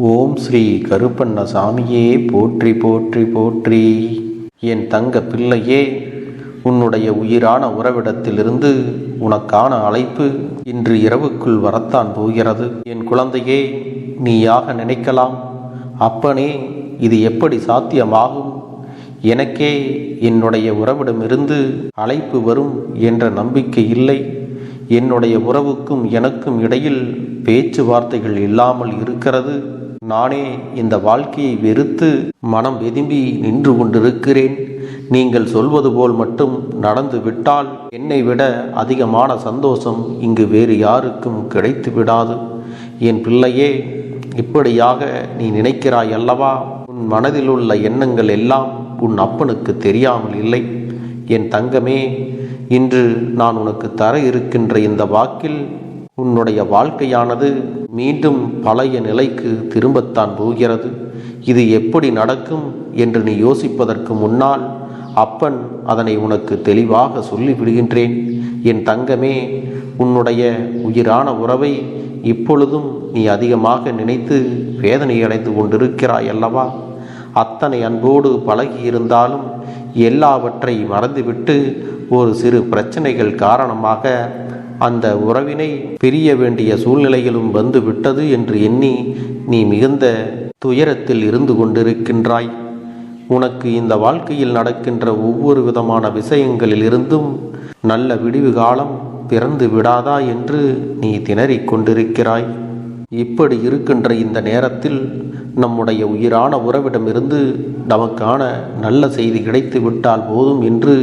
ஓம் ஸ்ரீ கருப்பண்ணசாமியே போற்றி போற்றி போற்றி. என் தங்க பிள்ளையே, உன்னுடைய உயிரான உறவிடத்திலிருந்து உனக்கான அழைப்பு இன்று இரவுக்குள் வரத்தான் போகிறது. என் குழந்தையே, நீயாக நினைக்கலாம், அப்பனே இது எப்படி சாத்தியமாகும்? எனக்கே என்னுடைய உறவிடமிருந்து அழைப்பு வரும் என்ற நம்பிக்கை இல்லை. என்னுடைய உறவுக்கும் எனக்கும் இடையில் பேச்சுவார்த்தைகள் இல்லாமல் இருக்கிறது. நானே இந்த வாழ்க்கையை வெறுத்து மனம் வெதும்பி நின்று கொண்டிருக்கிறேன். நீங்கள் சொல்வது போல் மட்டும் நடந்து விட்டால் என்னை விட அதிகமான சந்தோஷம் இங்கு வேறு யாருக்கும் கிடைத்து விடாது. என் பிள்ளையே, இப்படியாக நீ நினைக்கிறாய் அல்லவா? உன் மனதில் உள்ள எண்ணங்கள் எல்லாம் உன் அப்பனுக்கு தெரியாமல் இல்லை. என் தங்கமே, இன்று நான் உனக்கு தர இருக்கின்ற இந்த வாக்கில் உன்னுடைய வாழ்க்கையானது மீண்டும் பழைய நிலைக்கு திரும்பத்தான் போகிறது. இது எப்படி நடக்கும் என்று நீ யோசிப்பதற்கு முன்னால் அப்பன் அதனை உனக்கு தெளிவாக சொல்லிவிடுகின்றேன். என் தங்கமே, உன்னுடைய உயிரான உறவை இப்பொழுதும் நீ அதிகமாக நினைத்து வேதனையடைந்து கொண்டிருக்கிறாய் அல்லவா? அத்தனை அன்போடு பழகியிருந்தாலும் எல்லாவற்றை மறந்துவிட்டு ஒரு சிறு பிரச்சனைகள் காரணமாக அந்த உறவினை பிரிய வேண்டிய சூழ்நிலைகளும் வந்து விட்டது என்று எண்ணி நீ மிகுந்த துயரத்தில் இருந்து கொண்டிருக்கின்றாய். உனக்கு இந்த வாழ்க்கையில் நடக்கின்ற ஒவ்வொரு விதமான விஷயங்களிலிருந்தும் நல்ல விடிவு காலம் பிறந்து விடாதா என்று நீ திணறிக் கொண்டிருக்கிறாய். இப்படி இருக்கின்ற இந்த நேரத்தில் நம்முடைய உயிரான உறவிடமிருந்து நமக்கான நல்ல செய்தி கிடைத்து விட்டால் போதும் என்று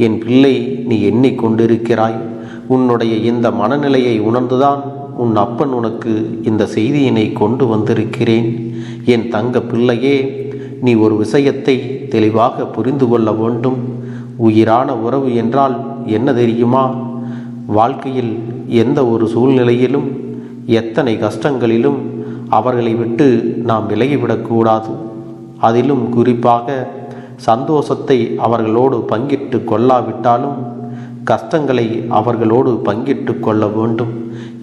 என் பிள்ளை நீ எண்ணிக்கொண்டிருக்கிறாய். உன்னுடைய இந்த மனநிலையை உணர்ந்துதான் உன் அப்பன் உனக்கு இந்த செய்தியினை கொண்டு வந்திருக்கிறேன். என் தங்க பிள்ளையே, நீ ஒரு விஷயத்தை தெளிவாக புரிந்து கொள்ள வேண்டும். உயிரான உறவு என்றால் என்ன தெரியுமா? வாழ்க்கையில் எந்த ஒரு சூழ்நிலையிலும் எத்தனை கஷ்டங்களிலும் அவர்களை விட்டு நாம் விலகிவிடக்கூடாது. அதிலும் குறிப்பாக சந்தோஷத்தை அவர்களோடு பங்கிட்டு கொள்ளாவிட்டாலும் கஷ்டங்களை அவர்களோடு பங்கிட்டு கொள்ள வேண்டும்.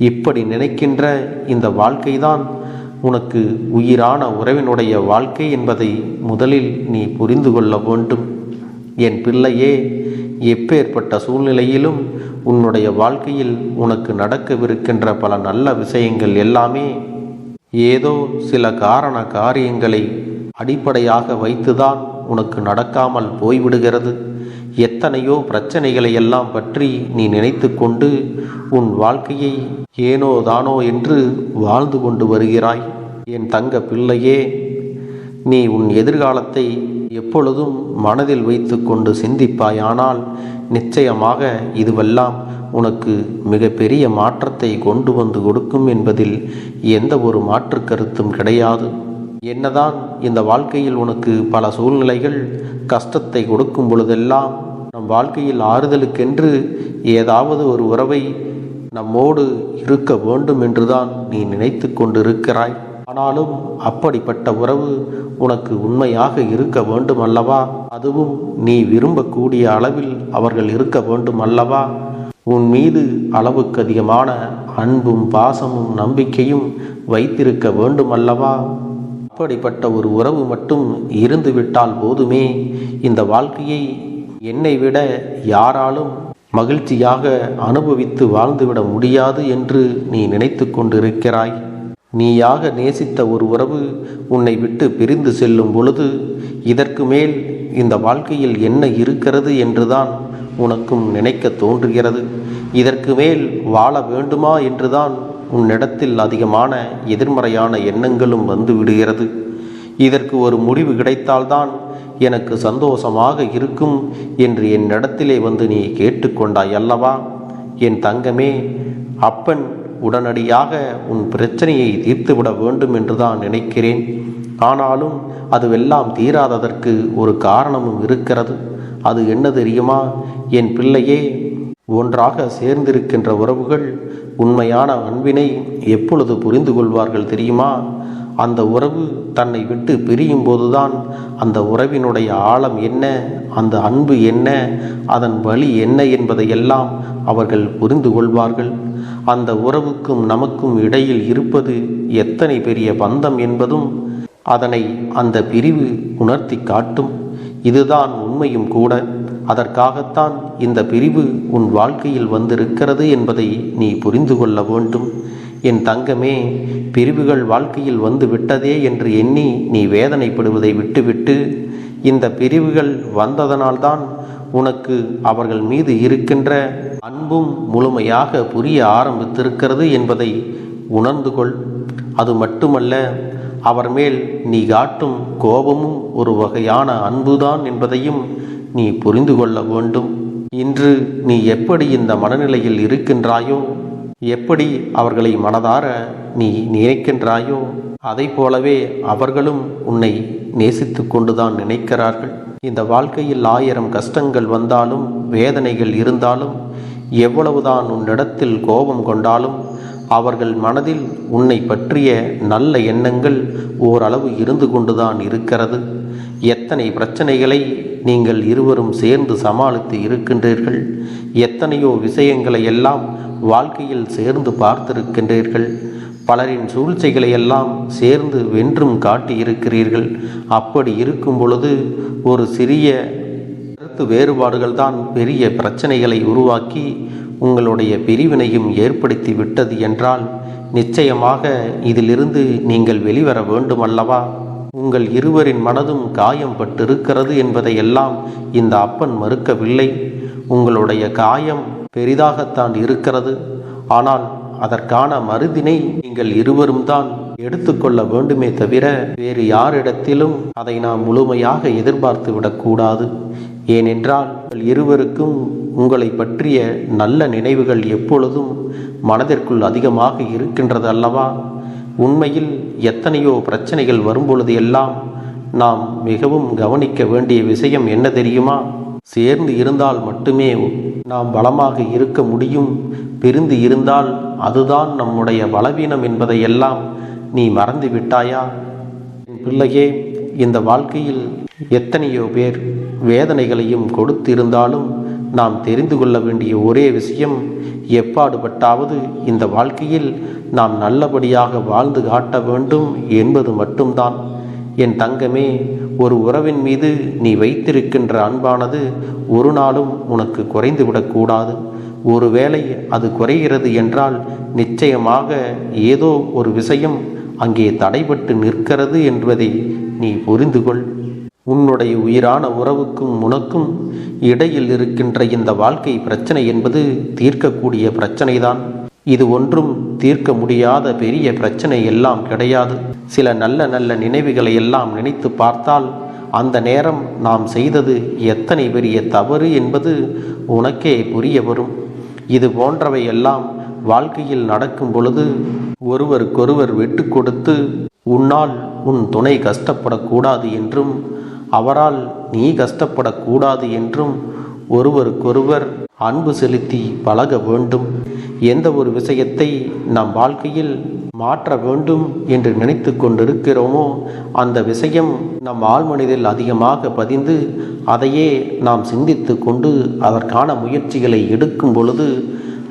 இப்படி நினைக்கின்ற இந்த வாழ்க்கைதான் உனக்கு உயிரான உறவினுடைய வாழ்க்கை என்பதை முதலில் நீ புரிந்து கொள்ள வேண்டும். என் பிள்ளையே, எப்பேற்பட்ட சூழ்நிலையிலும் உன்னுடைய வாழ்க்கையில் உனக்கு நடக்கவிருக்கின்ற பல நல்ல விஷயங்கள் எல்லாமே ஏதோ சில காரியங்களை அடிப்படையாக வைத்துதான் உனக்கு நடக்காமல் போய்விடுகிறது. எத்தனையோ பிரச்சனைகளை எல்லாம் பற்றி நீ நினைத்து கொண்டு உன் வாழ்க்கையை ஏனோ தானோ என்று வாழ்ந்து கொண்டு வருகிறாய். என் தங்க பிள்ளையே, நீ உன் எதிர்காலத்தை எப்பொழுதும் மனதில் வைத்து கொண்டு சிந்திப்பாயானால் நிச்சயமாக இதுவெல்லாம் உனக்கு மிகப்பெரிய மாற்றத்தை கொண்டு வந்து கொடுக்கும் என்பதில் எந்த ஒரு மாற்று கருத்தும் கிடையாது. என்னதான் இந்த வாழ்க்கையில் உனக்கு பல சூழ்நிலைகள் கஷ்டத்தை கொடுக்கும் பொழுதெல்லாம் நம் வாழ்க்கையில் ஆறுதலுக்கென்று ஏதாவது ஒரு உறவை நம்மோடு இருக்க வேண்டும் என்றுதான் நீ நினைத்து கொண்டிருக்கிறாய். ஆனாலும் அப்படிப்பட்ட உறவு உனக்கு உண்மையாக இருக்க வேண்டும் அல்லவா? அதுவும் நீ விரும்பக்கூடிய அளவில் அவர்கள் இருக்க வேண்டும் அல்லவா? உன் மீது அளவுக்கு அதிகமான அன்பும் பாசமும் நம்பிக்கையும் வைத்திருக்க வேண்டும் அல்லவா? அப்படிப்பட்ட ஒரு உறவு மட்டும் இருந்துவிட்டால் போதுமே. இந்த வாழ்க்கையை என்னை விட யாராலும் மகிழ்ச்சியாக அனுபவித்து வாழ்ந்துவிட முடியாது என்று நீ நினைத்து கொண்டிருக்கிறாய். நீயாக நேசித்த ஒரு உறவு உன்னை விட்டு பிரிந்து செல்லும் பொழுது இதற்கு மேல் இந்த வாழ்க்கையில் என்ன இருக்கிறது என்றுதான் உனக்கும் நினைக்க தோன்றுகிறது. இதற்கு மேல் வாழ வேண்டுமா என்றுதான் உன்னிடத்தில் அதிகமான எதிர்மறையான எண்ணங்களும் வந்து விடுகிறது. இதற்கு ஒரு முடிவு கிடைத்தால்தான் எனக்கு சந்தோஷமாக இருக்கும் என்று என்னிடத்திலே வந்து நீ கேட்டுக்கொண்டாய் அல்லவா? என் தங்கமே, அப்பன் உடனடியாக உன் பிரச்சனையை தீர்த்துவிட வேண்டும் என்றுதான் நினைக்கிறேன். ஆனாலும் அதுவெல்லாம் தீராததற்கு ஒரு காரணமும் இருக்கிறது. அது என்ன தெரியுமா? என் பிள்ளையே, ஒன்றாக சேர்ந்திருக்கின்ற உறவுகள் உண்மையான அன்பினை எப்பொழுது புரிந்து கொள்வார்கள் தெரியுமா? அந்த உறவு தன்னை விட்டு பிரியும் போதுதான் அந்த உறவினுடைய ஆழம் என்ன, அந்த அன்பு என்ன, அதன் வழி என்ன என்பதையெல்லாம் அவர்கள் புரிந்து கொள்வார்கள். அந்த உறவுக்கும் நமக்கும் இடையில் இருப்பது எத்தனை பெரிய பந்தம் என்பதும் அதனை அந்த பிரிவு உணர்த்தி காட்டும். இதுதான் உண்மையும் கூட. அதற்காகத்தான் இந்த பிரிவு உன் வாழ்க்கையில் வந்திருக்கிறது என்பதை நீ புரிந்து கொள்ள வேண்டும். என் தங்கமே, பிரிவுகள் வாழ்க்கையில் வந்து விட்டதே என்று எண்ணி நீ வேதனைப்படுவதை விட்டுவிட்டு, இந்த பிரிவுகள் வந்ததனால்தான் உனக்கு அவர்கள் மீது இருக்கின்ற அன்பும் முழுமையாக புரிய ஆரம்பித்திருக்கிறது என்பதை உணர்ந்து கொள். அது மட்டுமல்ல, அவர் மேல் நீ காட்டும் கோபமும் ஒரு வகையான அன்புதான் என்பதையும் நீ புரிந்து கொள்ள வேண்டும். இன்று நீ எப்படி இந்த மனநிலையில் இருக்கின்றாயோ, எப்படி அவர்களை மனதார நீ நினைக்கின்றாயோ, அதை போலவே அவர்களும் உன்னை நேசித்து கொண்டுதான் நினைக்கிறார்கள். இந்த வாழ்க்கையில் 1000 கஷ்டங்கள் வந்தாலும், வேதனைகள் இருந்தாலும், எவ்வளவுதான் உன்னிடத்தில் கோபம் கொண்டாலும், அவர்கள் மனதில் உன்னை பற்றிய நல்ல எண்ணங்கள் ஓரளவு இருந்து கொண்டுதான் இருக்கிறது. எத்தனை பிரச்சனைகளை நீங்கள் இருவரும் சேர்ந்து சமாளித்து இருக்கின்றீர்கள். எத்தனையோ விஷயங்களை எல்லாம் வாழ்க்கையில் சேர்ந்து பார்த்திருக்கின்றீர்கள். பலரின் சூழ்ச்சிகளை எல்லாம் சேர்ந்து வென்றும் காட்டியிருக்கிறீர்கள். அப்படி இருக்கும் பொழுது ஒரு சிறிய கருத்து வேறுபாடுகள் தான் பெரிய பிரச்சனைகளை உருவாக்கி உங்களுடைய பிரிவினையும் ஏற்படுத்தி விட்டது என்றால், நிச்சயமாக இதிலிருந்து நீங்கள் வெளிவர வேண்டுமல்லவா? உங்கள் இருவரின் மனதும் காயம் பட்டிருக்கிறது என்பதையெல்லாம் இந்த அப்பன் மறுக்கவில்லை. உங்களுடைய காயம் பெரிதாகத்தான் இருக்கிறது. ஆனால் அதற்கான மருதினை நீங்கள் இருவரும் தான் எடுத்துக்கொள்ள வேண்டுமே தவிர வேறு யாரிடத்திலும் அதை நாம் முழுமையாக எதிர்பார்த்து விடக்கூடாது. ஏனென்றால் இருவருக்கும் உங்களை பற்றிய நல்ல நினைவுகள் எப்பொழுதும் மனதிற்குள் அதிகமாக இருக்கின்றது அல்லவா? உண்மையில் எத்தனையோ பிரச்சனைகள் வரும்பொழுது எல்லாம் நாம் மிகவும் கவனிக்க வேண்டிய விஷயம் என்ன தெரியுமா? சேர்ந்து இருந்தால் மட்டுமே நாம் பலமாக இருக்க முடியும். பிரிந்து இருந்தால் அதுதான் நம்முடைய பலவீனம் என்பதையெல்லாம் நீ மறந்து விட்டாயா? பிள்ளையே, இந்த வாழ்க்கையில் எத்தனையோ பேர் வேதனைகளையும் கொடுத்திருந்தாலும் நாம் தெரிந்து கொள்ள வேண்டிய ஒரே விஷயம், எப்பாடுபட்டாவது இந்த வாழ்க்கையில் நாம் நல்லபடியாக வாழ்ந்து காட்ட வேண்டும் என்பது மட்டும்தான். என் தங்கமே, ஒரு உறவின் மீது நீ வைத்திருக்கின்ற அன்பானது ஒரு நாளும் உனக்கு குறைந்துவிடக்கூடாது. ஒருவேளை அது குறைகிறது என்றால் நிச்சயமாக ஏதோ ஒரு விஷயம் அங்கே தடைபட்டு நிற்கிறது என்பதை நீ புரிந்து கொள். உன்னுடைய உயிரான உறவுக்கும் உனக்கும் இடையில் இருக்கின்ற இந்த வாழ்க்கை பிரச்சனை என்பது தீர்க்கக்கூடிய பிரச்சனைதான். இது ஒன்றும் தீர்க்க முடியாத பெரிய பிரச்சனை எல்லாம் கிடையாது. சில நல்ல நல்ல நினைவுகளை எல்லாம் நினைத்து பார்த்தால் அந்த நேரம் நாம் செய்தது எத்தனை பெரிய தவறு என்பது உனக்கே புரிய வரும். இது போன்றவை எல்லாம் வாழ்க்கையில் நடக்கும் பொழுது ஒருவருக்கொருவர் விட்டு கொடுத்து உன்னால் உன் துணை கஷ்டப்படக்கூடாது என்றும் அவரால் நீ கஷ்டப்படக்கூடாது என்றும் ஒருவருக்கொருவர் அன்பு செலுத்தி பழக வேண்டும். எந்த ஒரு விஷயத்தை நம் வாழ்க்கையில் மாற்ற வேண்டும் என்று நினைத்து கொண்டிருக்கிறோமோ அந்த விஷயம் நம் ஆழ்மனதில் அதிகமாக பதிந்து அதையே நாம் சிந்தித்து கொண்டு அதற்கான முயற்சிகளை எடுக்கும் பொழுது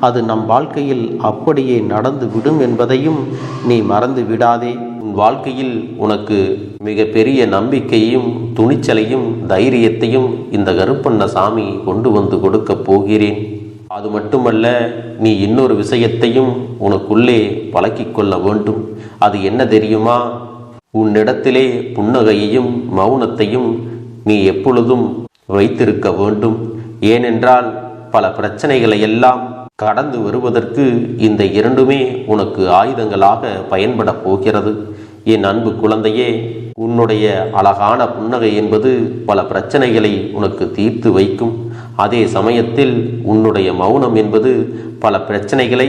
அது நம் வாழ்க்கையில் அப்படியே நடந்து விடும் என்பதையும் நீ மறந்து விடாதே. உன் வாழ்க்கையில் உனக்கு மிக பெரிய நம்பிக்கையும் துணிச்சலையும் தைரியத்தையும் இந்த கருப்பண்ணசாமி கொண்டு வந்து கொடுக்கப் போகிறேன். அது மட்டுமல்ல, நீ இன்னொரு விஷயத்தையும் உனக்குள்ளே பழக்கிக் கொள்ள வேண்டும். அது என்ன தெரியுமா? உன்னிடத்திலே புன்னகையையும் மௌனத்தையும் நீ எப்பொழுதும் வைத்திருக்க வேண்டும். ஏனென்றால் பல பிரச்சனைகளை எல்லாம் கடந்து வருவதற்கு இந்த இரண்டுமே உனக்கு ஆயுதங்களாக பயன்பட போகிறது. என் அன்பு குழந்தையே, உன்னுடைய அழகான புன்னகை என்பது பல பிரச்சனைகளை உனக்கு தீர்த்து வைக்கும். அதே சமயத்தில் உன்னுடைய மௌனம் என்பது பல பிரச்சனைகளை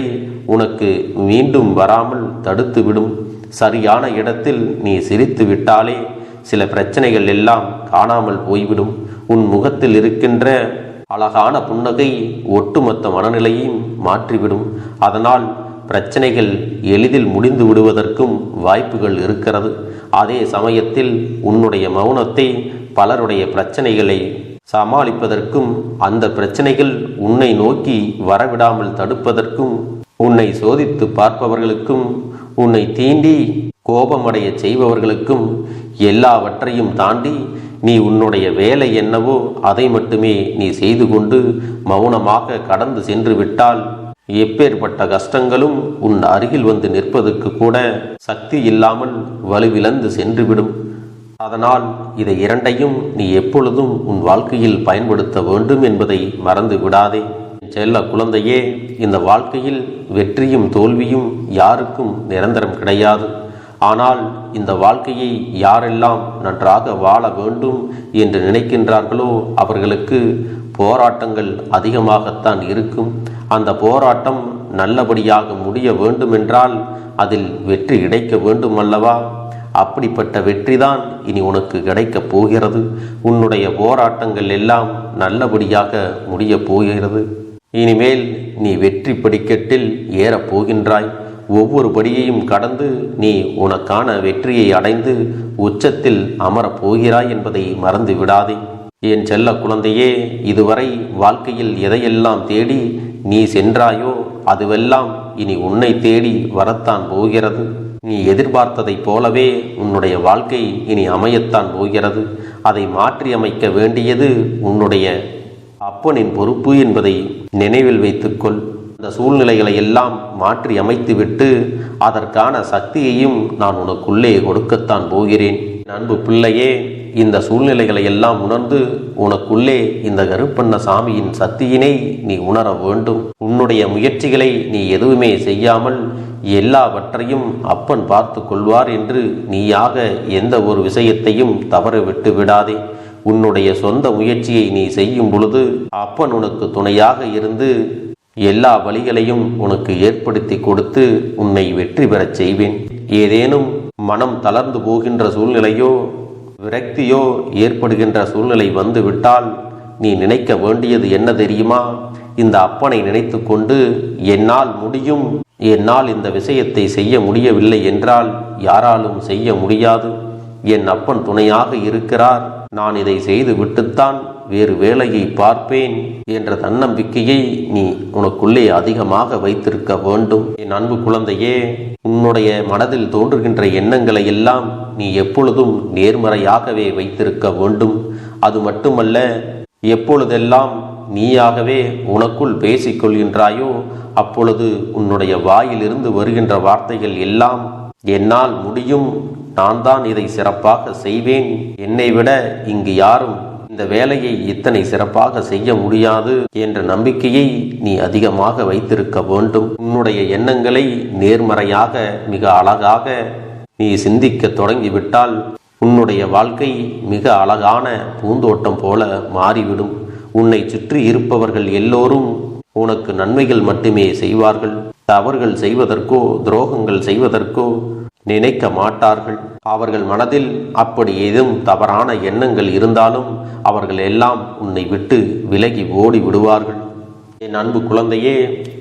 உனக்கு மீண்டும் வராமல் தடுத்துவிடும். சரியான இடத்தில் நீ சிரித்து விட்டாலே சில பிரச்சனைகள் எல்லாம் காணாமல் போய்விடும். உன் முகத்தில் இருக்கின்ற அழகான புன்னகை ஒட்டுமொத்த மனநிலையையும் மாற்றிவிடும். அதனால் பிரச்சனைகள் எளிதில் முடிந்து விடுவதற்கும் வாய்ப்புகள் இருக்கிறது. அதே சமயத்தில் உன்னுடைய மௌனத்தை பலருடைய பிரச்சனைகளை சமாளிப்பதற்கும் அந்த பிரச்சனைகள் உன்னை நோக்கி வரவிடாமல் தடுப்பதற்கும் உன்னை சோதித்து பார்ப்பவர்களுக்கும் உன்னை தீண்டி கோபமடைய செய்பவர்களுக்கும் எல்லாவற்றையும் தாண்டி நீ உன்னுடைய வேலை என்னவோ அதை மட்டுமே நீ செய்து கொண்டு மௌனமாக கடந்து சென்று விட்டால் எப்பேற்பட்ட கஷ்டங்களும் உன் அருகில் வந்து நிற்பதற்கு கூட சக்தி இல்லாமல் வலுவிழந்து சென்றுவிடும். அதனால் இதை இரண்டையும் நீ எப்பொழுதும் உன் வாழ்க்கையில் பயன்படுத்த வேண்டும் என்பதை மறந்து விடாதே. செல்ல குழந்தையே, இந்த வாழ்க்கையில் வெற்றியும் தோல்வியும் யாருக்கும் நிரந்தரம் கிடையாது. ஆனால் இந்த வாழ்க்கையை யாரெல்லாம் நன்றாக வாழ வேண்டும் என்று நினைக்கின்றார்களோ அவர்களுக்கு போராட்டங்கள் அதிகமாகத்தான் இருக்கும். அந்த போராட்டம் நல்லபடியாக முடிய வேண்டுமென்றால் அதில் வெற்றி கிடைக்க வேண்டும் அல்லவா? அப்படிப்பட்ட வெற்றிதான் இனி உனக்கு கிடைக்கப் போகிறது. உன்னுடைய போராட்டங்கள் எல்லாம் நல்லபடியாக முடியப் போகிறது. இனிமேல் நீ வெற்றி படிக்கட்டில் ஏறப் போகின்றாய். ஒவ்வொரு படியையும் கடந்து நீ உனக்கான வெற்றியை அடைந்து உச்சத்தில் அமரப் போகிறாய் என்பதை மறந்து விடாதே. என் செல்ல குழந்தையே, இதுவரை வாழ்க்கையில் எதையெல்லாம் தேடி நீ சென்றாயோ அதுவெல்லாம் இனி உன்னை தேடி வரத்தான் போகிறது. நீ எதிர்பார்த்ததைப் போலவே உன்னுடைய வாழ்க்கை இனி அமையத்தான் போகிறது. அதை மாற்றி அமைக்க வேண்டியது உன்னுடைய அப்பனின் பொறுப்பு என்பதை நினைவில் வைத்துக்கொள். இந்த சூழ்நிலைகளை எல்லாம் மாற்றி அமைத்துவிட்டு அதற்கான சக்தியையும் நான் உனக்குள்ளே கொடுக்கத்தான் போகிறேன். அன்பு பிள்ளையே, இந்த சூழ்நிலைகளை எல்லாம் உணர்ந்து உனக்குள்ளே இந்த கருப்பண்ண சாமியின் சக்தியினை நீ உணர வேண்டும். உன்னுடைய முயற்சிகளை நீ எதுவுமே செய்யாமல் எல்லாவற்றையும் அப்பன் பார்த்து கொள்வார் என்று நீயாக எந்த ஒரு விஷயத்தையும் தவற விட்டு விடாதே. உன்னுடைய சொந்த முயற்சியை நீ செய்யும் பொழுது அப்பன் உனக்கு துணையாக இருந்து எல்லா வழிகளையும் உனக்கு ஏற்படுத்தி கொடுத்து உன்னை வெற்றி பெறச் செய்வேன். ஏதேனும் மனம் தளர்ந்து போகின்ற சூழ்நிலையோ விரக்தியோ ஏற்படுகின்ற சூழ்நிலை வந்துவிட்டால் நீ நினைக்க வேண்டியது என்ன தெரியுமா? இந்த அப்பனை நினைத்து கொண்டு என்னால் முடியும், என்னால் இந்த விஷயத்தை செய்ய முடியவில்லை என்றால் யாராலும் செய்ய முடியாது, என் அப்பன் துணையாக இருக்கிறார், நான் இதை செய்து விட்டுத்தான் வேறு வேலையை பார்ப்பேன் என்ற தன்னம்பிக்கையை நீ உனக்குள்ளே அதிகமாக வைத்திருக்க வேண்டும். என் அன்பு குழந்தையே, உன்னுடைய மனதில் தோன்றுகின்ற எண்ணங்களை எல்லாம் நீ எப்பொழுதும் நேர்மறையாகவே வைத்திருக்க வேண்டும். அது மட்டுமல்ல, எப்பொழுதெல்லாம் நீயாகவே உனக்குள் பேசிக்கொள்கின்றாயோ அப்பொழுது உன்னுடைய வாயிலிருந்து வருகின்ற வார்த்தைகள் எல்லாம் என்னால் முடியும், நான் தான் இதை சிறப்பாக செய்வேன், என்னை விட இங்கு யாரும் இந்த வேலையை இத்தனை சிறப்பாக செய்ய முடியாது என்ற நம்பிக்கையை நீ அதிகமாக வைத்திருக்க வேண்டும். உன்னுடைய எண்ணங்களை நேர்மறையாக மிக அழகாக நீ சிந்திக்க தொடங்கிவிட்டால் உன்னுடைய வாழ்க்கை மிக அழகான பூந்தோட்டம் போல மாறிவிடும். உன்னை சுற்றி இருப்பவர்கள் எல்லோரும் உனக்கு நன்மைகள் மட்டுமே செய்வார்கள். தவறுகள் செய்வதற்கோ துரோகங்கள் செய்வதற்கோ நினைக்க மாட்டார்கள். அவர்கள் மனதில் அப்படி ஏதும் தவறான எண்ணங்கள் இருந்தாலும் அவர்கள் எல்லாம் உன்னை விட்டு விலகி ஓடி விடுவார்கள். என் அன்பு குழந்தையே,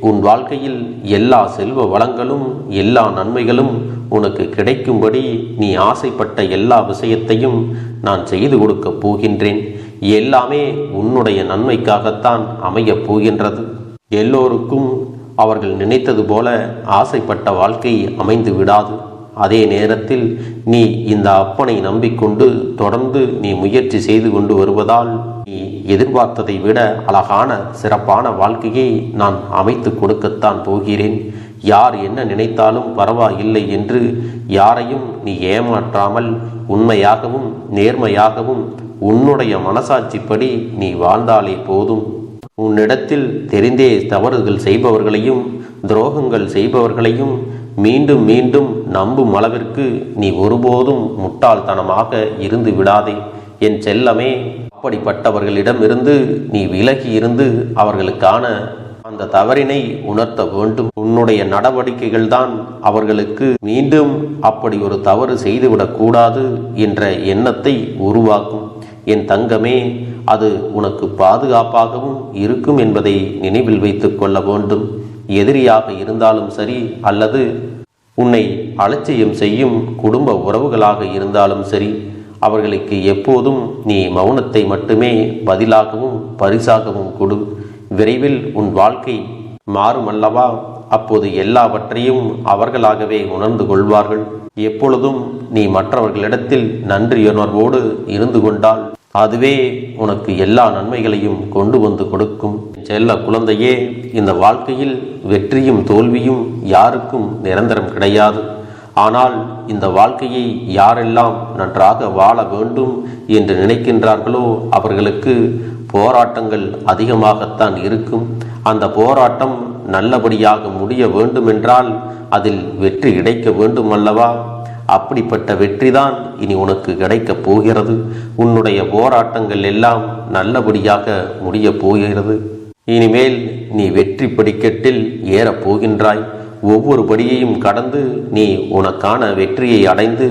உன் வாழ்க்கையில் எல்லா செல்வ வளங்களும் எல்லா நன்மைகளும் உனக்கு கிடைக்கும்படி நீ ஆசைப்பட்ட எல்லா விஷயத்தையும் நான் செய்து கொடுக்கப் போகின்றேன். எல்லாமே உன்னுடைய நன்மைக்காகத்தான் அமையப் போகின்றது. எல்லோருக்கும் அவர்கள் நினைத்தது போல ஆசைப்பட்ட வாழ்க்கை அமைந்து விடாது. அதே நேரத்தில் நீ இந்த அப்பனை நம்பிக்கொண்டு தொடர்ந்து நீ முயற்சி செய்து கொண்டு வருவதால் நீ எதிர்பார்த்ததை விட அழகான சிறப்பான வாழ்க்கையை நான் அமைத்து கொடுக்கத்தான் போகிறேன். யார் என்ன நினைத்தாலும் பரவாயில்லை என்று யாரையும் நீ ஏமாற்றாமல் உண்மையாகவும் நேர்மையாகவும் உன்னுடைய மனசாட்சிப்படி நீ வாழ்ந்தாலே போதும். உன்னிடத்தில் தெரிந்தே தவறுகள் செய்பவர்களையும் துரோகங்கள் செய்பவர்களையும் மீண்டும் மீண்டும் நம்பும் அளவிற்கு நீ ஒருபோதும் முட்டாள்தனமாக இருந்து விடாதே. என் செல்லமே, அப்படிப்பட்டவர்களிடமிருந்து நீ விலகி இருந்து அவர்களுக்கான அந்த தவறினை உணர்த்த வேண்டும். உன்னுடைய நடவடிக்கைகள் தான் அவர்களுக்கு மீண்டும் அப்படி ஒரு தவறு செய்துவிடக்கூடாது என்ற எண்ணத்தை உருவாக்கும். என் தங்கமே, அது உனக்கு பாதுகாப்பாகவும் இருக்கும் என்பதை நினைவில் வைத்துக் கொள்ள வேண்டும். எதிரியாக இருந்தாலும் சரி அல்லது உன்னை அலட்சியம் செய்யும் குடும்ப உறவுகளாக இருந்தாலும் சரி, அவர்களுக்கு எப்போதும் நீ மௌனத்தை மட்டுமே பதிலாகவும் பரிசாகவும் கொடு. விரைவில் உன் வாழ்க்கை மாறுமல்லவா? அப்போது எல்லாவற்றையும் அவர்களாகவே உணர்ந்து கொள்வார்கள். எப்பொழுதும் நீ மற்றவர்களிடத்தில் நன்றியுணர்வோடு இருந்து கொண்டால் அதுவே உனக்கு எல்லா நன்மைகளையும் கொண்டு வந்து கொடுக்கும். செல்ல குழந்தையே, இந்த வாழ்க்கையில் வெற்றியும் தோல்வியும் யாருக்கும் நிரந்தரம் கிடையாது. ஆனால் இந்த வாழ்க்கையை யாரெல்லாம் நன்றாக வாழ வேண்டும் என்று நினைக்கின்றார்களோ அவர்களுக்கு போராட்டங்கள் அதிகமாகத்தான் இருக்கும். அந்த போராட்டம் நல்லபடியாக முடிய வேண்டுமென்றால் அதில் வெற்றி கிடைக்க வேண்டும் அல்லவா? அப்படிப்பட்ட வெற்றிதான் இனி உனக்கு கிடைக்கப் போகிறது. உன்னுடைய போராட்டங்கள் எல்லாம் நல்லபடியாக முடிய போகிறது. இனிமேல் நீ வெற்றி படிக்கட்டில் ஏறப் போகின்றாய். ஒவ்வொரு படியையும் கடந்து நீ உனக்கான வெற்றியை அடைந்து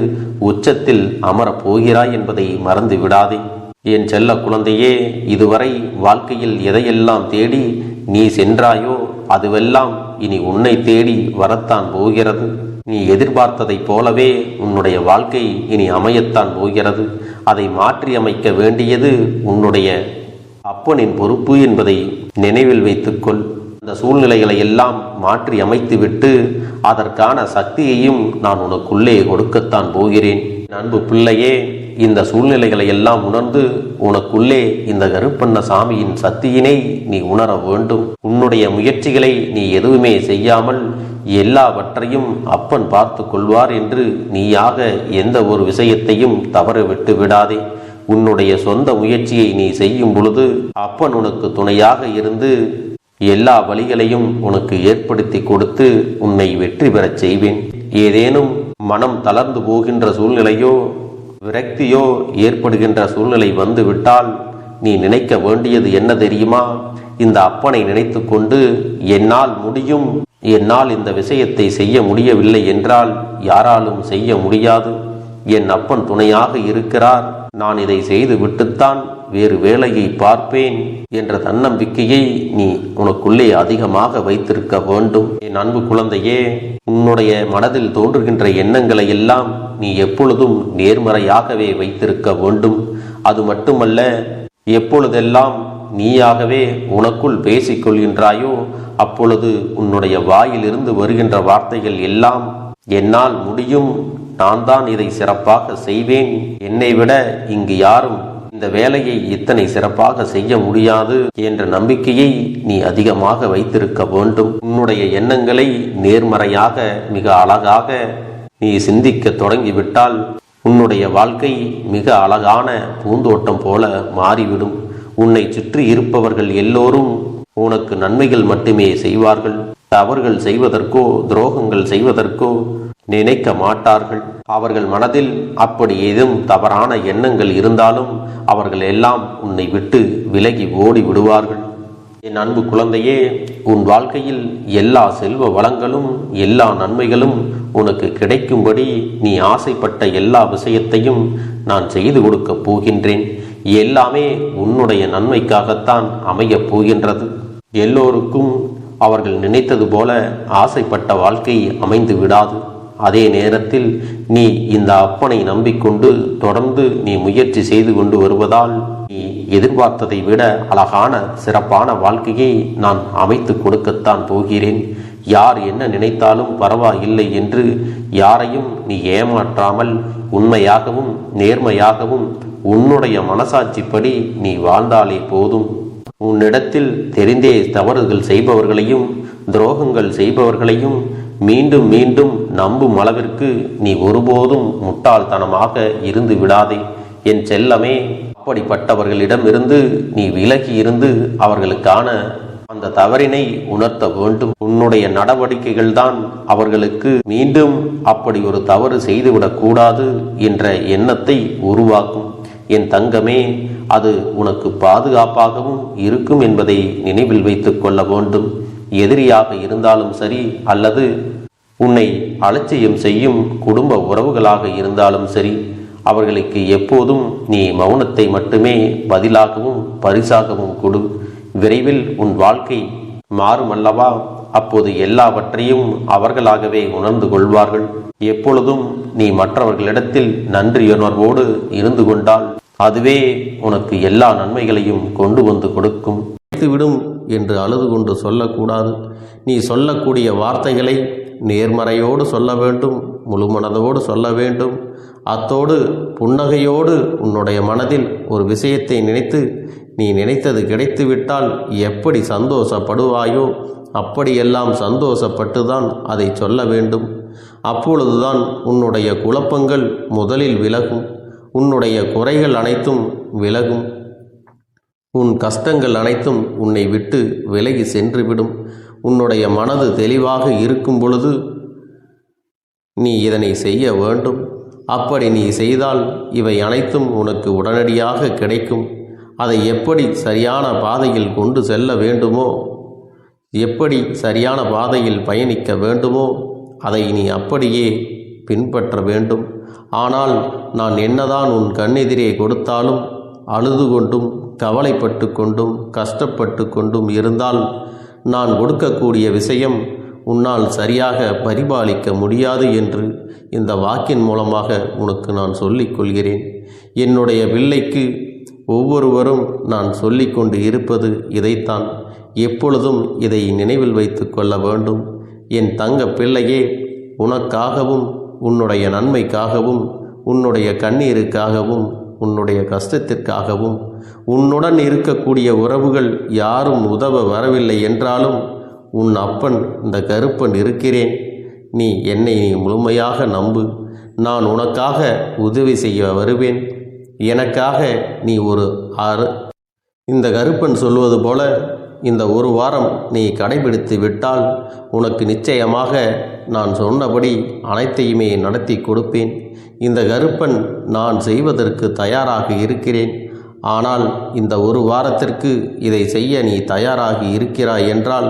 உச்சத்தில் அமரப் போகிறாய் என்பதை மறந்து விடாதே. என் செல்ல குழந்தையே, இதுவரை வாழ்க்கையில் எதையெல்லாம் தேடி நீ சென்றாயோ அதுவெல்லாம் இனி உன்னை தேடி வரத்தான் போகிறது. நீ எதிர்பார்த்ததைப் போலவே உன்னுடைய வாழ்க்கை இனி அமையத்தான் போகிறது. அதை மாற்றி அமைக்க வேண்டியது உன்னுடைய அப்பனின் பொறுப்பு என்பதை நினைவில் வைத்துக்கொள். அந்த சூழ்நிலைகளை எல்லாம் மாற்றி அமைத்துவிட்டு அதற்கான சக்தியையும் நான் உனக்குள்ளே கொடுக்கத்தான் போகிறேன். அன்பு பிள்ளையே, இந்த சூழ்நிலைகளை எல்லாம் உணர்ந்து உனக்குள்ளே இந்த கருப்பண்ண சாமியின் சக்தியினை நீ உணர வேண்டும். உன்னுடைய முயற்சிகளை நீ எதுவுமே செய்யாமல் எல்லாவற்றையும் அப்பன் பார்த்து கொள்வார் என்று நீயாக எந்த ஒரு விஷயத்தையும் தவற விட்டு விடாதே. உன்னுடைய சொந்த முயற்சியை நீ செய்யும் பொழுது அப்பன் உனக்கு துணையாக இருந்து எல்லா வழிகளையும் உனக்கு ஏற்படுத்தி கொடுத்து உன்னை வெற்றி பெறச் செய்வேன். ஏதேனும் மனம் தளர்ந்து போகின்ற சூழ்நிலையோ விரக்தியோ ஏற்படுகின்ற சூழ்நிலை வந்து விட்டால் நீ நினைக்க வேண்டியது என்ன தெரியுமா? இந்த அப்பனை நினைத்து கொண்டு என்னால் முடியும், என்னால் இந்த விஷயத்தை செய்ய முடியவில்லை என்றால் யாராலும் செய்ய முடியாது, என் அப்பன் துணையாக இருக்கிறார், நான் இதை செய்து விட்டுத்தான் வேறு வேலையை பார்ப்பேன் என்ற தன்னம்பிக்கையை நீ உனக்குள்ளே அதிகமாக வைத்திருக்க வேண்டும். என் அன்பு குழந்தையே, உன்னுடைய மனதில் தோன்றுகின்ற எண்ணங்களை எல்லாம் நீ எப்பொழுதும் நேர்மறையாகவே வைத்திருக்க வேண்டும். அது மட்டுமல்ல, எப்பொழுதெல்லாம் நீயாகவே உனக்குள் பேசிக்கொள்கின்றாயோ அப்பொழுது உன்னுடைய வாயிலிருந்து வருகின்ற வார்த்தைகள் எல்லாம் என்னால் முடியும், நான் தான் இதை சிறப்பாக செய்வேன், என்னை விட இங்கு யாரும் இந்த வேலையை இத்தனை சிறப்பாக செய்ய முடியாது என்ற நம்பிக்கையை நீ அதிகமாக வைத்திருக்க வேண்டும். உன்னுடைய எண்ணங்களை நேர்மறையாக மிக அழகாக நீ சிந்திக்க தொடங்கிவிட்டால் உன்னுடைய வாழ்க்கை மிக அழகான பூந்தோட்டம் போல மாறிவிடும். உன்னை சுற்றி இருப்பவர்கள் எல்லோரும் உனக்கு நன்மைகள் மட்டுமே செய்வார்கள். தவறுகள் செய்வதற்கோ துரோகங்கள் செய்வதற்கோ நினைக்க மாட்டார்கள். அவர்கள் மனதில் அப்படி ஏதும் தவறான எண்ணங்கள் இருந்தாலும் அவர்கள் எல்லாம் உன்னை விட்டு விலகி ஓடி விடுவார்கள். என் அன்பு குழந்தையே, உன் வாழ்க்கையில் எல்லா செல்வ வளங்களும் எல்லா நன்மைகளும் உனக்கு கிடைக்கும்படி நீ ஆசைப்பட்ட எல்லா விஷயத்தையும் நான் செய்து கொடுக்கப் போகின்றேன். எல்லாமே உன்னுடைய நன்மைக்காகத்தான் அமையப் போகின்றது. எல்லோருக்கும் அவர்கள் நினைத்தது போல ஆசைப்பட்ட வாழ்க்கை அமைந்து விடாது. அதே நேரத்தில் நீ இந்த அப்பனை நம்பிக்கொண்டு தொடர்ந்து நீ முயற்சி செய்து கொண்டு வருவதால் நீ எதிர்பார்த்ததை விட அழகான சிறப்பான வாழ்க்கையை நான் அமைத்து கொடுக்கத்தான் போகிறேன். யார் என்ன நினைத்தாலும் பரவாயில்லை என்று யாரையும் நீ ஏமாற்றாமல் உண்மையாகவும் நேர்மையாகவும் உன்னுடைய மனசாட்சிப்படி நீ வாழ்ந்தாலே போதும். உன்னிடத்தில் தெரிந்தே தவறுகள் செய்பவர்களையும் துரோகங்கள் செய்பவர்களையும் மீண்டும் மீண்டும் நம்பும் அளவிற்கு நீ ஒருபோதும் முட்டாள்தனமாக இருந்து விடாதே. என் செல்லமே, அப்படிப்பட்டவர்களிடமிருந்து நீ விலகி இருந்து அவர்களுக்கான அந்த தவறினை உணர்த்த வேண்டும். உன்னுடைய நடவடிக்கைகள் தான் அவர்களுக்கு மீண்டும் அப்படி ஒரு தவறு செய்துவிடக் கூடாது என்ற எண்ணத்தை உருவாக்கும். என் தங்கமே, அது உனக்கு பாதுகாப்பாகவும் இருக்கும் என்பதை நினைவில் வைத்துக் கொள்ள வேண்டும். எதிரியாக இருந்தாலும் சரி அல்லது உன்னை அலட்சியம் செய்யும் குடும்ப உறவுகளாக இருந்தாலும் சரி, அவர்களுக்கு எப்போதும் நீ மௌனத்தை மட்டுமே பதிலாகவும் பரிசாகவும் கொடு. விரைவில் உன் வாழ்க்கை மாறும் அல்லவா? அப்போது எல்லாவற்றையும் அவர்களாகவே உணர்ந்து கொள்வார்கள். எப்பொழுதும் நீ மற்றவர்களிடத்தில் நன்றியுணர்வோடு இருந்து கொண்டால் அதுவே உனக்கு எல்லா நன்மைகளையும் கொண்டு வந்து கொடுக்கும். விடும் என்று அழுது கொண்டு சொல்லக்கூடாது. நீ சொல்லக்கூடிய வார்த்தைகளை நேர்மறையோடு சொல்ல வேண்டும், முழுமனதோடு சொல்ல வேண்டும். அத்தோடு புன்னகையோடு உன்னுடைய மனதில் ஒரு விஷயத்தை நினைத்து நீ நினைத்தது கிடைத்துவிட்டால் எப்படி சந்தோஷப்படுவாயோ அப்படியெல்லாம் சந்தோஷப்பட்டுதான் அதை சொல்ல வேண்டும். அப்பொழுதுதான் உன்னுடைய குழப்பங்கள் முதலில் விலகும், உன்னுடைய குறைகள் அனைத்தும் விலகும், உன் கஷ்டங்கள் அனைத்தும் உன்னை விட்டு விலகி சென்றுவிடும். உன்னுடைய மனது தெளிவாக இருக்கும் பொழுது நீ இதனை செய்ய வேண்டும். அப்படி நீ செய்தால் இவை அனைத்தும் உனக்கு உடனடியாக கிடைக்கும். அதை எப்படி சரியான பாதையில் கொண்டு செல்ல வேண்டுமோ, எப்படி சரியான பாதையில் பயணிக்க வேண்டுமோ அதை நீ அப்படியே பின்பற்ற வேண்டும். ஆனால் நான் என்னதான் உன் கண்ணெதிரே கொடுத்தாலும் அழுது கொண்டும் கவலைப்பட்டு கொண்டும் கஷ்டப்பட்டு கொண்டும் இருந்தால் நான் கொடுக்கக்கூடிய விஷயம் உன்னால் சரியாக பரிபாலிக்க முடியாது என்று இந்த வாக்கின் மூலமாக உனக்கு நான் சொல்லிக் கொள்கிறேன். என்னுடைய பிள்ளைக்கு ஒவ்வொருவரும் நான் சொல்லிக்கொண்டு இருப்பது இதைத்தான். எப்பொழுதும் இதை நினைவில் வைத்து கொள்ள வேண்டும். என் தங்க பிள்ளையே, உனக்காகவும் உன்னுடைய நன்மைக்காகவும் உன்னுடைய கண்ணீருக்காகவும் உன்னுடைய கஷ்டத்திற்காகவும் உன்னுடன் இருக்கக்கூடிய உறவுகள் யாரும் உதவ வரவில்லை என்றாலும் உன் அப்பன் இந்த கருப்பன் இருக்கிறேன். நீ என்னை முழுமையாக நம்பு. நான் உனக்காக உதவி செய்ய வருவேன். எனக்காக நீ இந்த கருப்பன் சொல்வது போல இந்த ஒரு வாரம் நீ கடைபிடித்து விட்டால் உனக்கு நிச்சயமாக நான் சொன்னபடி அனைத்தையுமே நடத்தி கொடுப்பேன். இந்த கருப்பன் நான் செய்வதற்கு தயாராக இருக்கிறேன். ஆனால் இந்த ஒரு வாரத்திற்கு இதை செய்ய நீ தயாராகி இருக்கிறாய் என்றால்,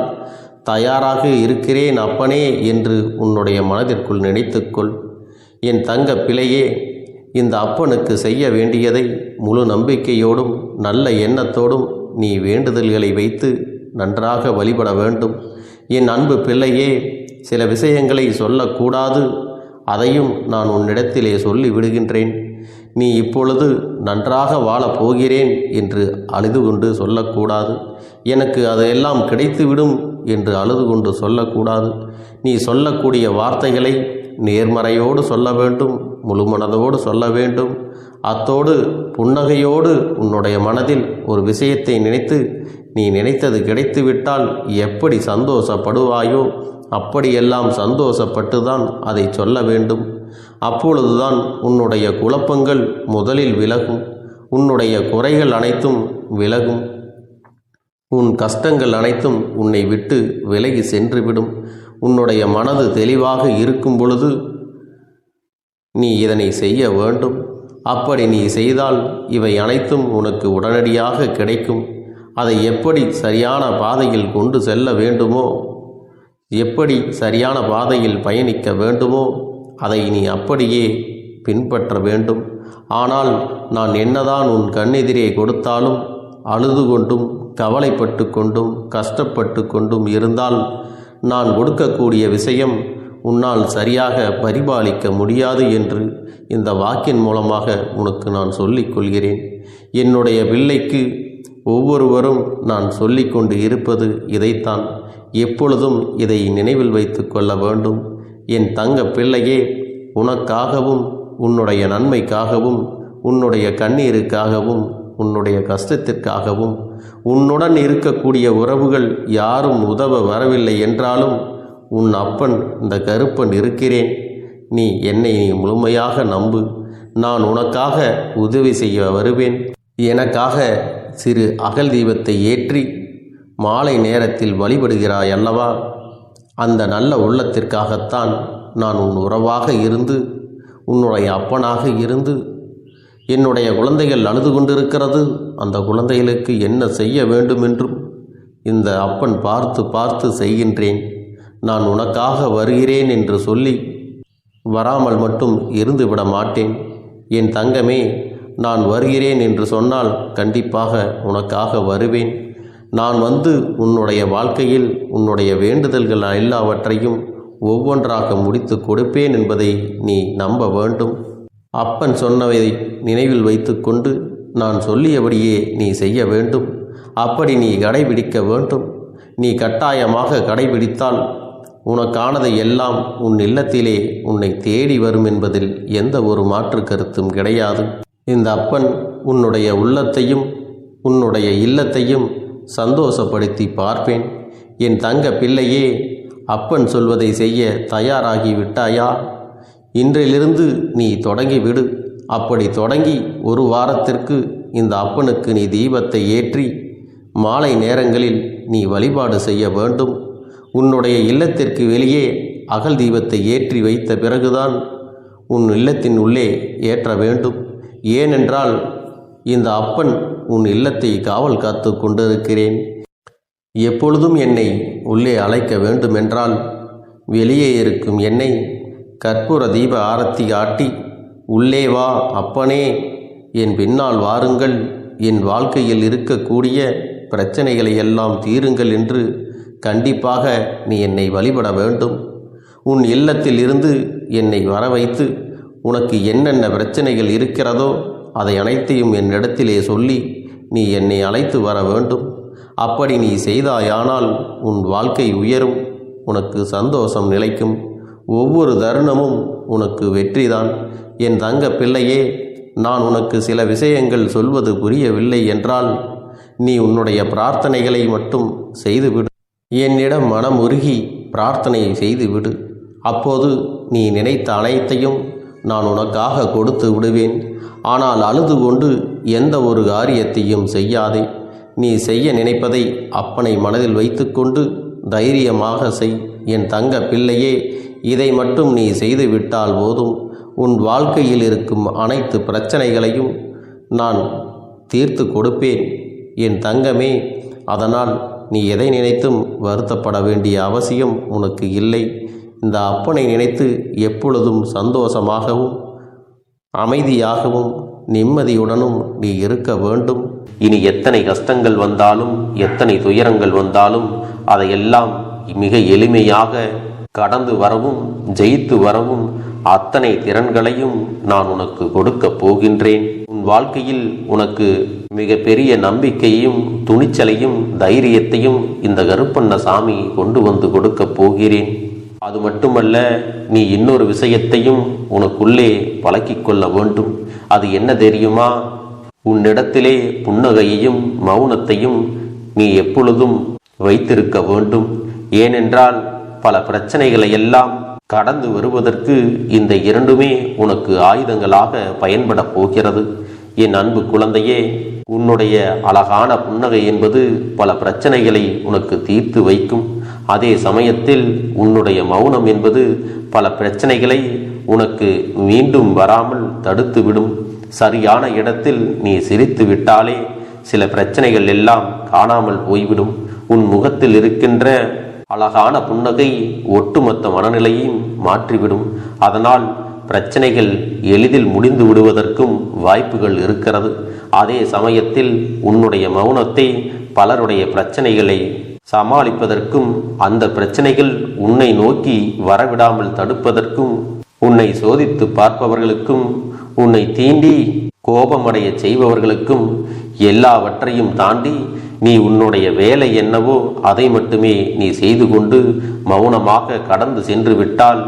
தயாராக இருக்கிறேன் அப்பனே என்று உன்னுடைய மனதிற்குள் நினைத்துக்கொள். என் தங்க பிள்ளையே, இந்த அப்பனுக்கு செய்ய வேண்டியதை முழு நம்பிக்கையோடும் நல்ல எண்ணத்தோடும் நீ வேண்டுதல்களை வைத்து நன்றாக வழிபட வேண்டும். என் அன்பு பிள்ளையே, சில விஷயங்களை சொல்லக்கூடாது, அதையும் நான் உன்னிடத்திலே சொல்லி விடுகின்றேன். நீ இப்பொழுது நன்றாக வாழப் போகிறேன் என்று அழுது கொண்டு சொல்லக்கூடாது. எனக்கு அதையெல்லாம் கிடைத்துவிடும் என்று அழுது கொண்டு சொல்லக்கூடாது. நீ சொல்லக்கூடிய வார்த்தைகளை நேர்மறையோடு சொல்ல வேண்டும், முழுமனதோடு சொல்ல வேண்டும். அத்தோடு புன்னகையோடு உன்னுடைய மனதில் ஒரு விஷயத்தை நினைத்து நீ நினைத்தது கிடைத்துவிட்டால் எப்படி சந்தோஷப்படுவாயோ அப்படியெல்லாம் சந்தோஷப்பட்டுதான் அதை சொல்ல வேண்டும். அப்பொழுதுதான் உன்னுடைய குழப்பங்கள் முதலில் விலகும், உன்னுடைய குறைகள் அனைத்தும் விலகும், உன் கஷ்டங்கள் அனைத்தும் உன்னை விட்டு விலகி சென்றுவிடும். உன்னுடைய மனது தெளிவாக இருக்கும் பொழுது நீ இதனை செய்ய வேண்டும். அப்படி நீ செய்தால் இவை அனைத்தும் உனக்கு உடனடியாக கிடைக்கும். அதை எப்படி சரியான பாதையில் கொண்டு செல்ல வேண்டுமோ, எப்படி சரியான பாதையில் பயணிக்க வேண்டுமோ அதை நீ அப்படியே பின்பற்ற வேண்டும். ஆனால் நான் என்னதான் உன் கண்ணெதிரே கொடுத்தாலும் அழுது கொண்டும் கவலைப்பட்டு கொண்டும் கஷ்டப்பட்டு கொண்டும் இருந்தால் நான் கொடுக்கக்கூடிய விஷயம் உன்னால் சரியாக பரிபாலிக்க முடியாது என்று இந்த வாக்கின் மூலமாக உனக்கு நான் சொல்லிக் கொள்கிறேன். என்னுடைய பிள்ளைக்கு ஒவ்வொருவரும் நான் சொல்லிக்கொண்டு இருப்பது இதைத்தான். எப்பொழுதும் இதை நினைவில் வைத்து கொள்ள வேண்டும். என் தங்க பிள்ளையே, உனக்காகவும் உன்னுடைய நன்மைக்காகவும் உன்னுடைய கண்ணீருக்காகவும் உன்னுடைய கஷ்டத்திற்காகவும் உன்னுடன் இருக்கக்கூடிய உறவுகள் யாரும் உதவ வரவில்லை என்றாலும் உன் அப்பன் இந்த கருப்பன் இருக்கிறேன். நீ என்னை முழுமையாக நம்பு. நான் உனக்காக உதவி செய்ய வருவேன். எனக்காக சிறு அகல் தீபத்தை ஏற்றி மாலை நேரத்தில் வழிபடுகிறாய் அல்லவா? அந்த நல்ல உள்ளத்திற்காகத்தான் நான் உன் உறவாக இருந்து உன்னுடைய அப்பனாக இருந்து என்னுடைய குழந்தைகள் அழுது கொண்டிருக்கிறது, அந்த குழந்தைகளுக்கு என்ன செய்ய வேண்டும் என்றும் இந்த அப்பன் பார்த்து பார்த்து செய்கின்றேன். நான் உனக்காக வருகிறேன் என்று சொல்லி வராமல் மட்டும் இருந்து விட மாட்டேன். என் தங்கமே, நான் வருகிறேன் என்று சொன்னால் கண்டிப்பாக உனக்காக வருவேன். நான் வந்து உன்னுடைய வாழ்க்கையில் உன்னுடைய வேண்டுதல்கள் எல்லாவற்றையும் ஒவ்வொன்றாக முடித்து கொடுப்பேன் என்பதை நீ நம்ப வேண்டும். அப்பன் சொன்னதை நினைவில் வைத்துக்கொண்டு நான் சொல்லியபடியே நீ செய்ய வேண்டும். அப்படி நீ கடைபிடிக்க வேண்டும். நீ கட்டாயமாக கடைபிடித்தால் உனக்கானதை எல்லாம் உன் இல்லத்திலே உன்னை தேடி வரும் என்பதில் எந்த ஒரு மாற்று கருத்தும் கிடையாது. இந்த அப்பன் உன்னுடைய உள்ளத்தையும் உன்னுடைய இல்லத்தையும் சந்தோஷப்படுத்தி பார்ப்பேன். என் தங்க பிள்ளையே, அப்பன் சொல்வதை செய்ய தயாராகி விட்டாயா? இன்றிலிருந்து நீ தொடங்கிவிடு. அப்படி தொடங்கி ஒரு வாரத்திற்கு இந்த அப்பனுக்கு நீ தீபத்தை ஏற்றி மாலை நேரங்களில் நீ வழிபாடு செய்ய வேண்டும். உன்னுடைய இல்லத்திற்கு வெளியே அகல் தீபத்தை ஏற்றி வைத்த பிறகுதான் உன் இல்லத்தின் உள்ளே ஏற்ற வேண்டும். ஏனென்றால் இந்த அப்பன் உன் இல்லத்தை காவல் காத்து கொண்டிருக்கிறேன். எப்பொழுதும் என்னை உள்ளே அழைக்க வேண்டுமென்றால் வெளியே இருக்கும் என்னை கற்பூர தீப ஆரத்தி காட்டி உள்ளே வா அப்பனே, என் பின்னால் வாருங்கள், என் வாழ்க்கையில் இருக்கக்கூடிய பிரச்சனைகளை எல்லாம் தீருங்கள் என்று கண்டிப்பாக நீ என்னை வழிபட வேண்டும். உன் இல்லத்தில் இருந்து என்னை வர வைத்து உனக்கு என்னென்ன பிரச்சனைகள் இருக்கிறதோ அதை அனைத்தையும் என்னிடத்திலே சொல்லி நீ என்னை அழைத்து வர வேண்டும். அப்படி நீ செய்தாயானால் உன் வாழ்க்கை உயரும், உனக்கு சந்தோஷம் நிலைக்கும், ஒவ்வொரு தருணமும் உனக்கு வெற்றிதான். என் தங்க பிள்ளையே, நான் உனக்கு சில விஷயங்கள் சொல்வது புரியவில்லை என்றால் நீ உன்னுடைய பிரார்த்தனைகளை மட்டும் செய்துவிடு. என்னிடம் மனம் உருகி பிரார்த்தனை செய்துவிடு. அப்போது நீ நினைத்த அனைத்தையும் நான் உனக்காக கொடுத்து விடுவேன். ஆனால் அழுது கொண்டு எந்த ஒரு காரியத்தையும் செய்யாதே. நீ செய்ய நினைப்பதை அப்பனை மனதில் வைத்துக்கொண்டு தைரியமாக செய். என் தங்க பிள்ளையே, இதை மட்டும் நீ செய்துவிட்டால் போதும். உன் வாழ்க்கையில் இருக்கும் அனைத்து பிரச்சனைகளையும் நான் தீர்த்து கொடுப்பேன் என் தங்கமே. அதனால் நீ எதை நினைத்தும் வருத்தப்பட வேண்டிய அவசியம் உனக்கு இல்லை. இந்த அப்பனை நினைத்து எப்பொழுதும் சந்தோஷமாகவும் அமைதியாகவும் நிம்மதியுடனும் நீ இருக்க வேண்டும். இனி எத்தனை கஷ்டங்கள் வந்தாலும் எத்தனை துயரங்கள் வந்தாலும் அதையெல்லாம் மிக எளிமையாக கடந்து வரவும் ஜெயித்து வரவும் அத்தனை திறன்களையும் நான் உனக்கு கொடுக்க போகின்றேன். உன் வாழ்க்கையில் உனக்கு மிக பெரிய நம்பிக்கையும் துணிச்சலையும் தைரியத்தையும் இந்த கருப்பண்ணசாமி கொண்டு வந்து கொடுக்க போகிறேன். அது மட்டுமல்ல, நீ இன்னொரு விஷயத்தையும் உனக்குள்ளே பழக்கிக் கொள்ள வேண்டும். அது என்ன தெரியுமா? உன்னிடத்திலே புன்னகையையும் மௌனத்தையும் நீ எப்பொழுதும் வைத்திருக்க வேண்டும். ஏனென்றால் பல பிரச்சனைகளை எல்லாம் கடந்து வருவதற்கு இந்த இரண்டுமே உனக்கு ஆயுதங்களாக பயன்பட போகிறது. என் அன்பு குழந்தையே, உன்னுடைய அழகான புன்னகை என்பது பல பிரச்சனைகளை உனக்கு தீர்த்து வைக்கும். அதே சமயத்தில் உன்னுடைய மௌனம் என்பது பல பிரச்சனைகளை உனக்கு மீண்டும் வராமல் தடுத்துவிடும். சரியான இடத்தில் நீ சிரித்து விட்டாலே சில பிரச்சனைகள் எல்லாம் காணாமல் போய்விடும். உன் முகத்தில் இருக்கின்ற அழகான புன்னகை ஒட்டுமொத்த மனநிலையையும் மாற்றிவிடும். அதனால் பிரச்சனைகள் எளிதில் முடிந்து விடுவதற்கும் வாய்ப்புகள் இருக்கிறது. அதே சமயத்தில் உன்னுடைய மௌனத்தை பலருடைய பிரச்சனைகளை சமாளிப்பதற்கும் அந்த பிரச்சனைகள் உன்னை நோக்கி வரவிடாமல் தடுப்பதற்கும் உன்னை சோதித்து பார்ப்பவர்களுக்கும் உன்னை தீண்டி கோபமடைய செய்பவர்களுக்கும் எல்லாவற்றையும் தாண்டி நீ உன்னுடைய வேலை என்னவோ அதை மட்டுமே நீ செய்து கொண்டு மௌனமாக கடந்து சென்று விட்டால்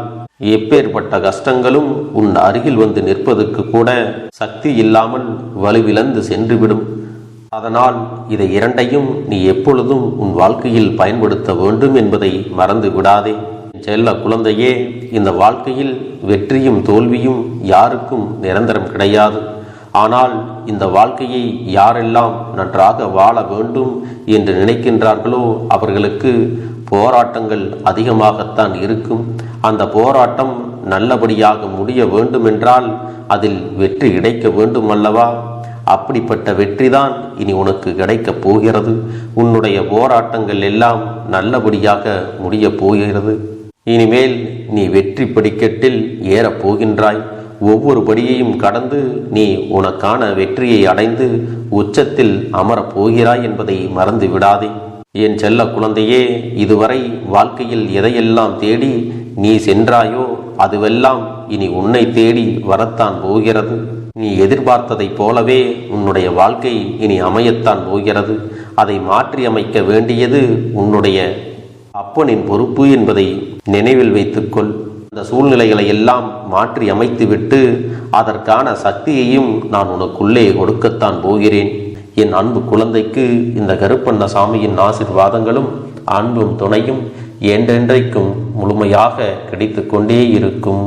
எப்பேற்பட்ட கஷ்டங்களும் உன் அருகில் வந்து நிற்பதற்கு கூட சக்தி இல்லாமல் வலுவிழந்து சென்றுவிடும். அதனால் இதை இரண்டையும் நீ எப்பொழுதும் உன் வாழ்க்கையில் பயன்படுத்த வேண்டும் என்பதை மறந்து விடாதே. செல்ல குழந்தையே, இந்த வாழ்க்கையில் வெற்றியும் தோல்வியும் யாருக்கும் நிரந்தரம் கிடையாது. ஆனால் இந்த வாழ்க்கையை யாரெல்லாம் நன்றாக வாழ வேண்டும் என்று நினைக்கின்றார்களோ அவர்களுக்கு போராட்டங்கள் அதிகமாகத்தான் இருக்கும். அந்த போராட்டம் நல்லபடியாக முடிய வேண்டுமென்றால் அதில் வெற்றி கிடைக்க வேண்டும் அல்லவா? அப்படிப்பட்ட வெற்றிதான் இனி உனக்கு கிடைக்கப் போகிறது. உன்னுடைய போராட்டங்கள் எல்லாம் நல்லபடியாக முடிய போகிறது. இனிமேல் நீ வெற்றி படிக்கட்டில் ஏறப் போகின்றாய். ஒவ்வொரு படியையும் கடந்து நீ உனக்கான வெற்றியை அடைந்து உச்சத்தில் அமரப் போகிறாய் என்பதை மறந்து விடாதே. என் செல்ல குழந்தையே, இதுவரை வாழ்க்கையில் எதையெல்லாம் தேடி நீ சென்றாயோ அதுவெல்லாம் இனி உன்னை தேடி வரத்தான் போகிறது. நீ எதிர்பார்த்ததைப் போலவே உன்னுடைய வாழ்க்கை இனி அமையத்தான் போகிறது. அதை மாற்றி அமைக்க வேண்டியது உன்னுடைய அப்பனின் பொறுப்பு என்பதை நினைவில் வைத்துக்கொள். அந்த சூழ்நிலைகளை எல்லாம் மாற்றி அமைத்துவிட்டு அதற்கான சக்தியையும் நான் உனக்குள்ளே கொடுக்கத்தான் போகிறேன். என் அன்பு குழந்தைக்கு இந்த கருப்பண்ணசாமியின் ஆசீர்வாதங்களும் அன்பும் துணையும் என்றென்றைக்கும் முழுமையாக கிடைத்து கொண்டே இருக்கும்.